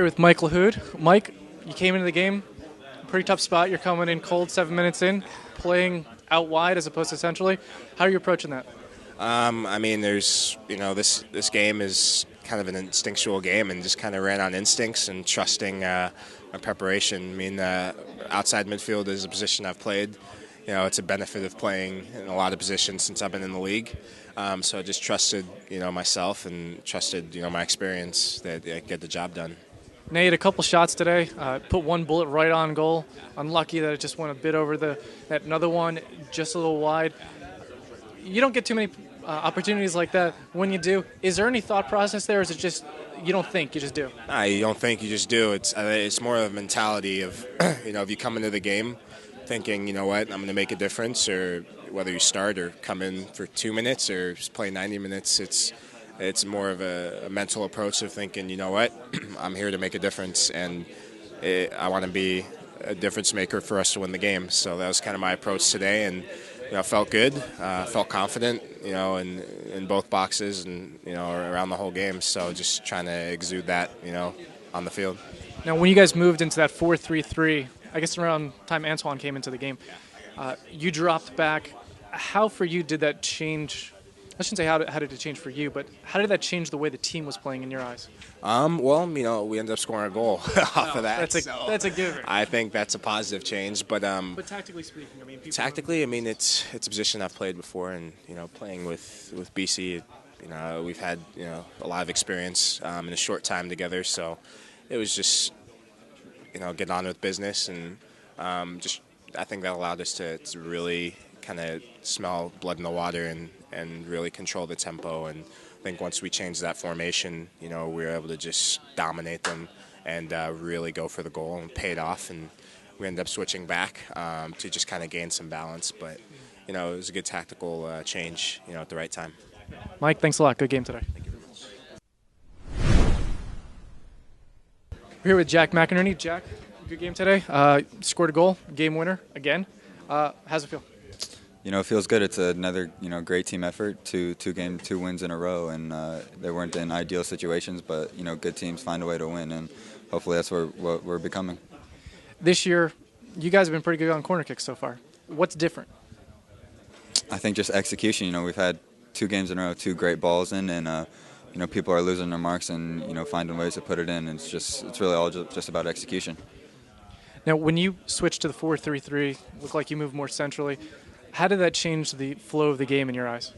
Here with Mike Lahoud. Mike, you came into the game, pretty tough spot. You're coming in cold 7 minutes in, playing out wide as opposed to centrally. How are you approaching that? I mean, there's this game is kind of an instinctual game, and just kind of ran on instincts and trusting my preparation. I mean, outside midfield is a position I've played. It's a benefit of playing in a lot of positions since I've been in the league. So I just trusted myself and trusted my experience that I get the job done. Now you had a couple shots today. Put one bullet right on goal. Unlucky that it just went a bit over that another one just a little wide. You don't get too many opportunities like that. When you do, is there any thought process there, or is it just you don't think, you just do? Nah, you don't think, you just do. It's more of a mentality of if you come into the game thinking, you know what, I'm going to make a difference, or whether you start or come in for 2 minutes or just play 90 minutes, it's more of a mental approach of thinking, you know what, I'm here to make a difference, and I want to be a difference maker for us to win the game. So that was kind of my approach today, and felt good, felt confident, in both boxes and around the whole game. So just trying to exude that, on the field. Now, when you guys moved into that 4-3-3, I guess around time Antoine came into the game, you dropped back. How for you did that change? I shouldn't say how did it change for you, but how did that change the way the team was playing in your eyes? Well, we ended up scoring a goal off of that. That's a given. I think that's a positive change, but tactically speaking, it's a position I've played before, and playing with BC, we've had a lot of experience in a short time together, so it was just get on with business, and I think that allowed us to really kind of smell blood in the water and really control the tempo. And I think once we changed that formation, we were able to just dominate them and really go for the goal, and paid off. And we ended up switching back to just kind of gain some balance. But it was a good tactical change, at the right time. Mike, thanks a lot. Good game today. Thank you very much. We're here with Jack McInerney. Jack, good game today. Scored a goal, game winner again. How's it feel? It feels good. It's another, great team effort. Two wins in a row, and they weren't in ideal situations, but good teams find a way to win, and hopefully that's what we're becoming. This year, you guys have been pretty good on corner kicks so far. What's different? I think just execution. We've had 2 games in a row, 2 great balls in, and people are losing their marks and finding ways to put it in. It's really all just about execution. Now, when you switched to the 4-3-3, looked like you moved more centrally. How did that change the flow of the game in your eyes?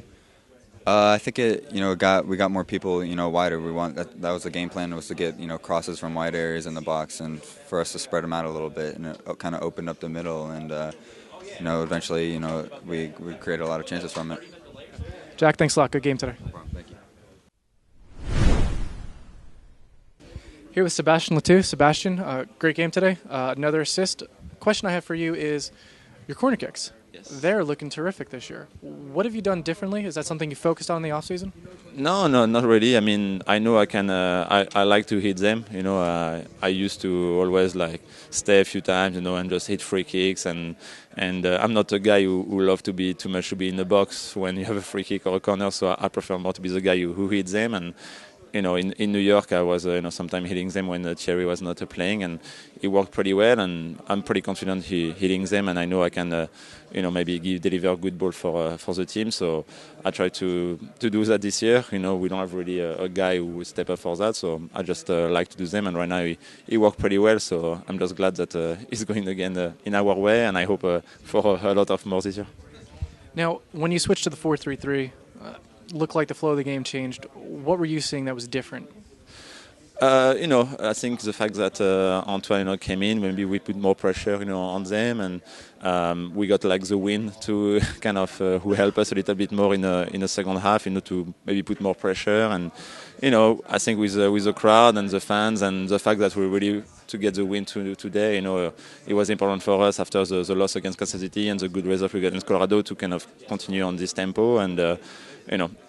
I think we got more people, wider. That was the game plan, was to get, crosses from wide areas in the box, and for us to spread them out a little bit, and it kind of opened up the middle, and eventually, we created a lot of chances from it. Jack, thanks a lot. Good game today. No problem. Thank you. Here with Sebastien Toux. Sebastien, great game today. Another assist. Question I have for you is your corner kicks. Yes. They're looking terrific this year. What have you done differently? Is that something you focused on in the offseason? No, not really. I mean, I know I can. I like to hit them. I used to always stay a few times, and just hit free kicks. And I'm not a guy who love to be too much to be in the box when you have a free kick or a corner. So I prefer more to be the guy who hits them. And in New York, I was sometimes hitting them when Thierry was not playing, and it worked pretty well. And I'm pretty confident hitting them, and I know I can, maybe deliver a good ball for the team. So I try to do that this year. We don't have really a guy who will step up for that, so I just like to do them. And right now, it worked pretty well. So I'm just glad that it's going again in our way, and I hope for a lot of more this year. Now, when you switched to the 4-3-3. Looked like the flow of the game changed. What were you seeing that was different? I think the fact that Antoine came in, maybe we put more pressure, on them, and we got the win to kind of who helped us a little bit more in the second half, to maybe put more pressure. And I think with the crowd and the fans and the fact that we really to get the win today, it was important for us after the loss against Kansas City and the good result we got against Colorado to kind of continue on this tempo. And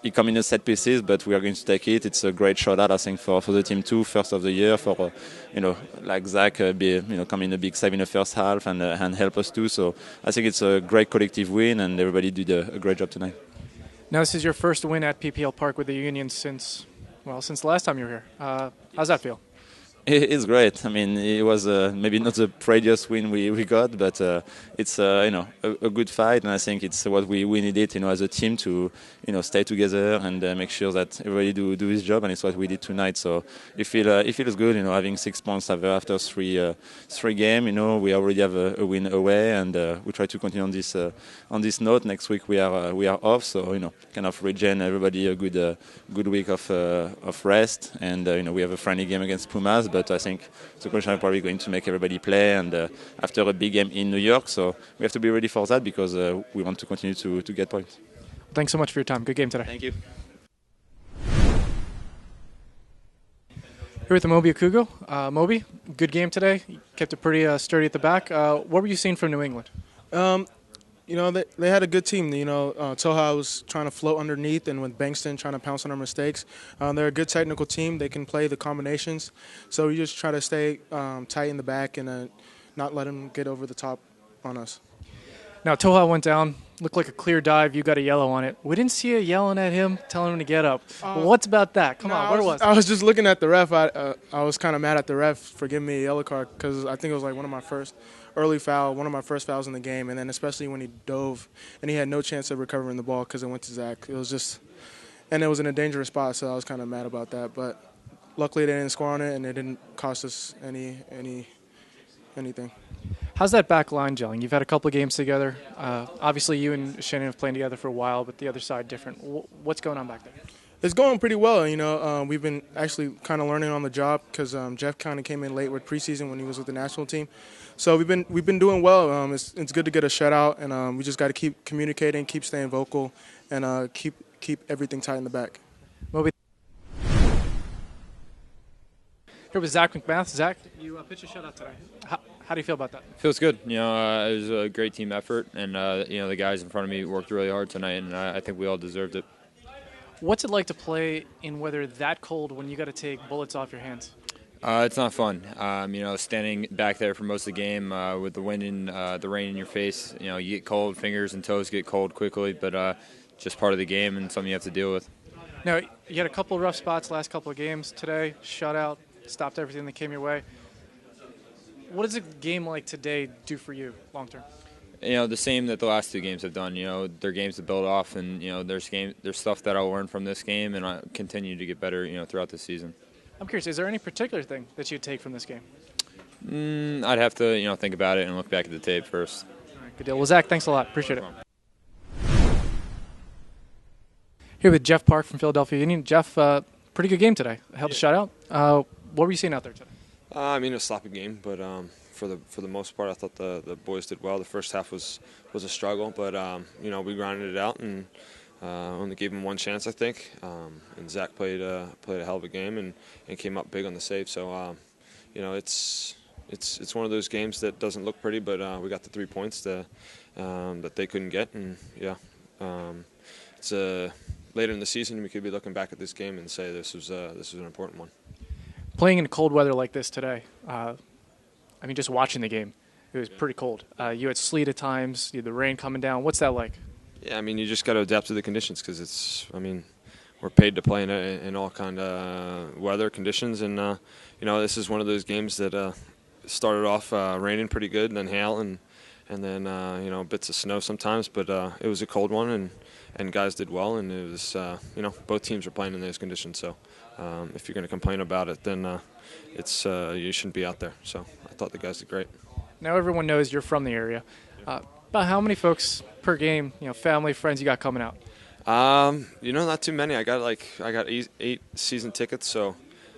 it come in a set pieces, but we are going to take it. It's a great shot out, I think, for the team too. First of the year for like Zach come in a big save in the first half and help us too. So I think it's a great collective win, and everybody did a great job tonight. Now this is your first win at PPL Park with the Union since the last time you were here. How's that feel? It's great. I mean, it was maybe not the prettiest win we got, but it's a good fight, and I think it's what we needed, as a team to stay together and make sure that everybody do his job, and it's what we did tonight. So it feels good, having 6 points after three games. We already have a win away, and we try to continue on this note. Next week we are off, so kind of regen everybody a good week of rest, and we have a friendly game against Pumas. But I think the coach is probably going to make everybody play, and after a big game in New York, so we have to be ready for that because we want to continue to get points. Thanks so much for your time. Good game today. Thank you. Here with Amobi Okugo. Amobi, good game today. You kept it pretty sturdy at the back. What were you seeing from New England? They had a good team. Toha was trying to float underneath, and with Bankston trying to pounce on our mistakes. They're a good technical team. They can play the combinations. So we just try to stay tight in the back and not let them get over the top on us. Now, Toha went down. Looked like a clear dive. You got a yellow on it. We didn't see you yelling at him, telling him to get up. What's about that? Come on, where was it? I was just looking at the ref. I was kind of mad at the ref for giving me a yellow card because I think it was like one of my first fouls in the game, and then especially when he dove and he had no chance of recovering the ball because it went to Zach. It was in a dangerous spot, so I was kind of mad about that. But luckily they didn't score on it, and it didn't cost us anything. How's that back line gelling? You've had a couple of games together. Obviously, you and Shannon have played together for a while, but the other side different. What's going on back there? It's going pretty well. We've been actually kind of learning on the job because Jeff kind of came in late with preseason when he was with the national team. So we've been doing well. It's good to get a shutout, and we just got to keep communicating, keep staying vocal, and keep everything tight in the back. Moby. Here with Zach MacMath. Zach, you pitched a shutout today. How do you feel about that? Feels good. It was a great team effort, and the guys in front of me worked really hard tonight, and I think we all deserved it. What's it like to play in weather that cold when you got to take bullets off your hands? It's not fun. Standing back there for most of the game with the wind and the rain in your face, you get cold, fingers and toes get cold quickly, but just part of the game and something you have to deal with. Now, you had a couple of rough spots last couple of games. Today, shutout, stopped everything that came your way. What does a game like today do for you long term? The same that the last two games have done. They're games to build off, and there's stuff that I'll learn from this game, and I continue to get better, throughout the season. I'm curious, is there any particular thing that you'd take from this game? I'd have to, think about it and look back at the tape first. All right, good deal. Well, Zach, thanks a lot. Appreciate it. Here with Jeff Parke from Philadelphia Union. Jeff, pretty good game today. Held a shutout. What were you seeing out there today? It was a sloppy game, but for the most part, I thought the boys did well. The first half was a struggle, but we grinded it out and only gave them one chance, I think. And Zach played a hell of a game and came up big on the save. So it's one of those games that doesn't look pretty, but we got the 3 points that they couldn't get, and it's later in the season we could be looking back at this game and say this was an important one. Playing in cold weather like this today, just watching the game, it was pretty cold. You had sleet at times, you had the rain coming down. What's that like? Yeah, you just got to adapt to the conditions because we're paid to play in all kind of weather conditions, and this is one of those games that started off raining pretty good, and then hail, and then bits of snow sometimes, but it was a cold one, and guys did well, and it was both teams were playing in those conditions, so. If you're going to complain about it, then it's you shouldn't be out there. So I thought the guys did great. Now everyone knows you're from the area. About how many folks per game, family, friends you got coming out? Not too many. I got 8 season tickets, so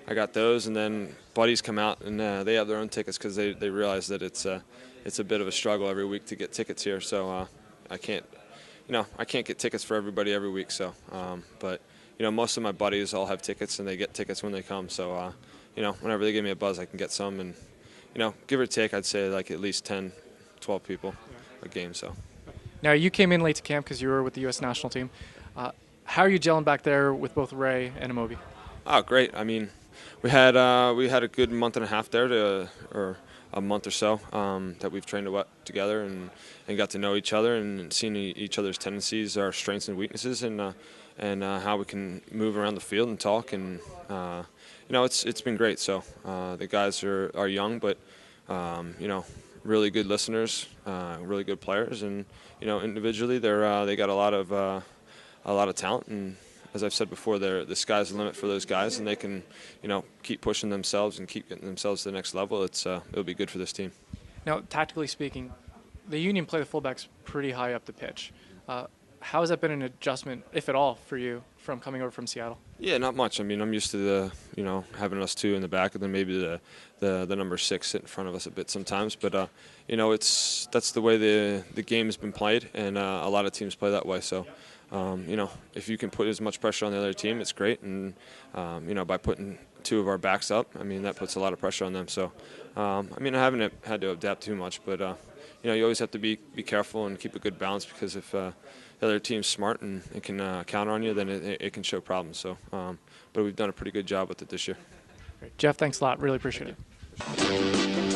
I got those, and then buddies come out and they have their own tickets because they realize that it's a bit of a struggle every week to get tickets here. So I can't get tickets for everybody every week. So but. Most of my buddies all have tickets, and they get tickets when they come. So, whenever they give me a buzz, I can get some. And, give or take, I'd say like at least 10, 12 people a game. So. Now, you came in late to camp because you were with the U.S. national team. How are you gelling back there with both Ray and Amobi? Oh, great. We had a good month and a half there, or a month or so that we've trained together and got to know each other and seen each other's tendencies, our strengths and weaknesses, and how we can move around the field and talk. And it's been great. So the guys are young, but really good listeners, really good players, and individually they got a lot of talent. And as I've said before, the sky's the limit for those guys, and they can keep pushing themselves and keep getting themselves to the next level. It'll be good for this team. Now, tactically speaking, the Union play the fullbacks pretty high up the pitch. How has that been an adjustment, if at all, for you from coming over from Seattle? Yeah, not much. I mean, I'm used to having us two in the back, and then maybe the number 6 sit in front of us a bit sometimes. But that's the way the game has been played, and a lot of teams play that way. So, if you can put as much pressure on the other team, it's great. And by putting 2 of our backs up, I mean that puts a lot of pressure on them. So, I haven't had to adapt too much, but you always have to be careful and keep a good balance, because if the other team's smart and it can counter on you, then it can show problems. So, but we've done a pretty good job with it this year. Great. Jeff, thanks a lot. Really appreciate it.